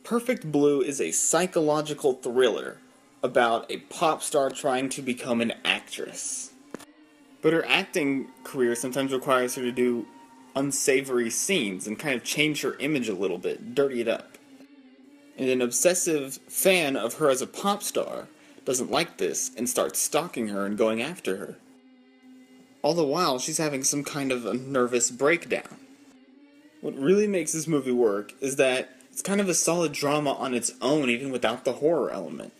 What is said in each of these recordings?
Perfect Blue is a psychological thriller about a pop star trying to become an actress. But her acting career sometimes requires her to do unsavory scenes and kind of change her image a little bit, dirty it up. And an obsessive fan of her as a pop star doesn't like this and starts stalking her and going after her. All the while, she's having some kind of a nervous breakdown. What really makes this movie work is that it's kind of a solid drama on its own, even without the horror element.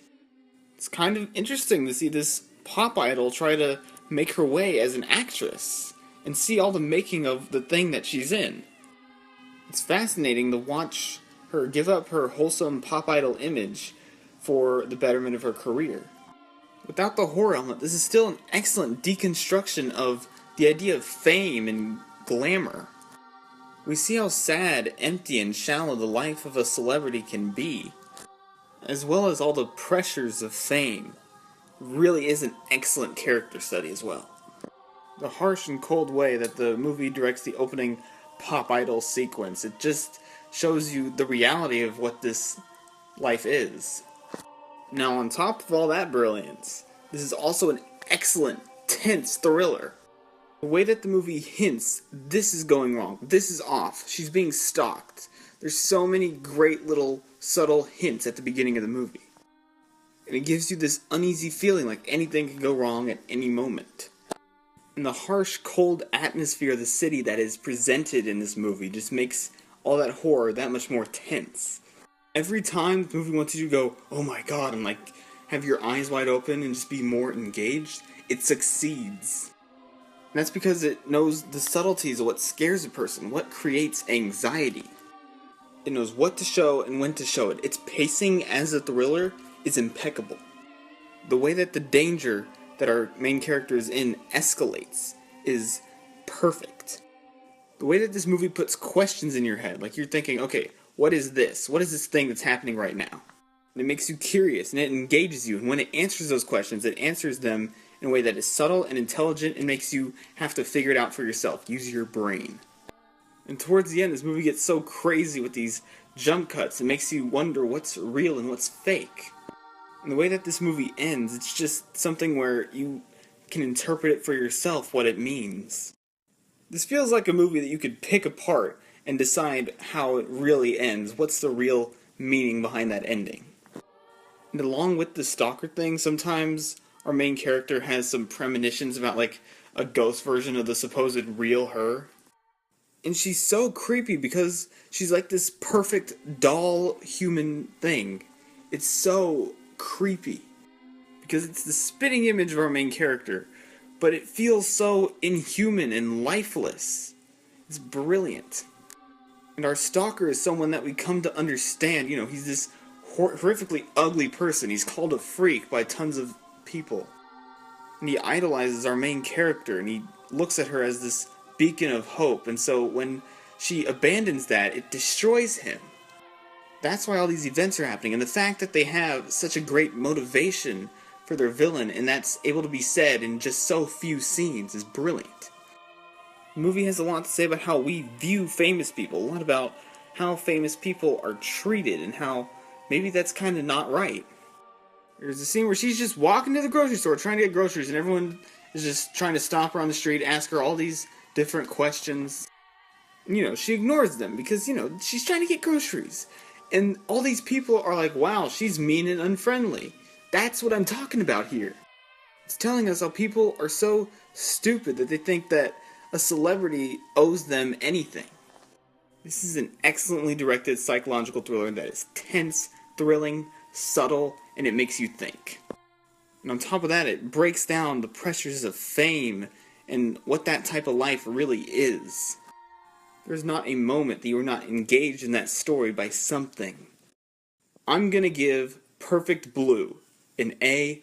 It's kind of interesting to see this pop idol try to make her way as an actress, and see all the making of the thing that she's in. It's fascinating to watch her give up her wholesome pop idol image for the betterment of her career. Without the horror element, this is still an excellent deconstruction of the idea of fame and glamour. We see how sad, empty, and shallow the life of a celebrity can be, as well as all the pressures of fame. It really is an excellent character study as well. The harsh and cold way that the movie directs the opening pop idol sequence, it just shows you the reality of what this life is. Now, on top of all that brilliance, this is also an excellent, tense thriller. The way that the movie hints, this is going wrong, this is off, she's being stalked. There's so many great little subtle hints at the beginning of the movie. And it gives you this uneasy feeling like anything can go wrong at any moment. And the harsh, cold atmosphere of the city that is presented in this movie just makes all that horror that much more tense. Every time the movie wants you to go, oh my god, and like have your eyes wide open and just be more engaged, it succeeds. And that's because it knows the subtleties of what scares a person, what creates anxiety. It knows what to show and when to show it. Its pacing as a thriller is impeccable. The way that the danger that our main character is in escalates is perfect. The way that this movie puts questions in your head, like you're thinking, okay, what is this? What is this thing that's happening right now? And it makes you curious, and it engages you, and when it answers those questions, it answers them in a way that is subtle and intelligent and makes you have to figure it out for yourself, use your brain. And towards the end, this movie gets so crazy with these jump cuts, it makes you wonder what's real and what's fake. And the way that this movie ends, it's just something where you can interpret it for yourself what it means. This feels like a movie that you could pick apart and decide how it really ends, what's the real meaning behind that ending. And along with the stalker thing, sometimes our main character has some premonitions about like a ghost version of the supposed real her. And she's so creepy because she's like this perfect doll human thing. It's so creepy because it's the spitting image of our main character, but it feels so inhuman and lifeless. It's brilliant. And our stalker is someone that we come to understand. You know, he's this horrifically ugly person. He's called a freak by tons of people. And he idolizes our main character, and he looks at her as this beacon of hope. And so when she abandons that, it destroys him. That's why all these events are happening. And the fact that they have such a great motivation for their villain, and that's able to be said in just so few scenes, is brilliant. The movie has a lot to say about how we view famous people, a lot about how famous people are treated, and how maybe that's kind of not right. There's a scene where she's just walking to the grocery store trying to get groceries, and everyone is just trying to stop her on the street, ask her all these different questions. And, you know, she ignores them because, you know, she's trying to get groceries. And all these people are like, wow, she's mean and unfriendly. That's what I'm talking about here. It's telling us how people are so stupid that they think that a celebrity owes them anything. This is an excellently directed psychological thriller that is tense, thrilling, subtle, and it makes you think. And on top of that, it breaks down the pressures of fame and what that type of life really is. There's not a moment that you're not engaged in that story by something. I'm gonna give Perfect Blue an A+.